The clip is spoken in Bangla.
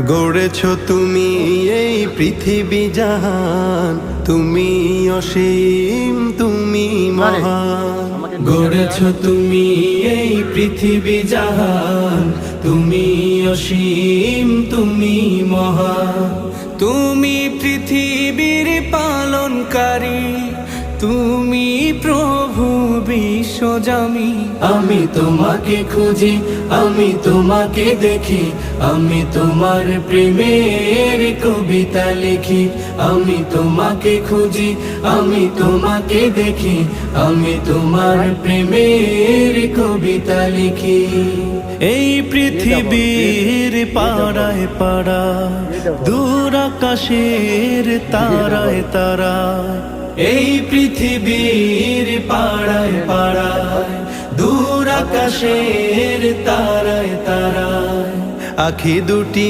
গড়েছ তুমি এই পৃথিবী জাহান, তুমি অসীম, তুমি মহান। গড়েছ তুমি এই পৃথিবী জাহান, তুমি অসীম, তুমি মহান। তুমি পৃথিবীর পালনকারী, তুমি প্রভু বিশ্বজামি। আমি তোমাকে খুঁজি, আমি তোমাকে দেখি, আমি তোমার প্রেমের কবিতা লিখি। আমি তোমাকে খুঁজি, আমি তোমাকে দেখি, আমি তোমার প্রেমের কবিতা লিখি। এই পৃথিবীর পাড়ায় পাড়ায়, দূর আকাশের তারায় তারায়, এই পৃথিবীর পাড়ায় পাড়ায়, দূর আকাশের তারায় তারায়, আখি দুটি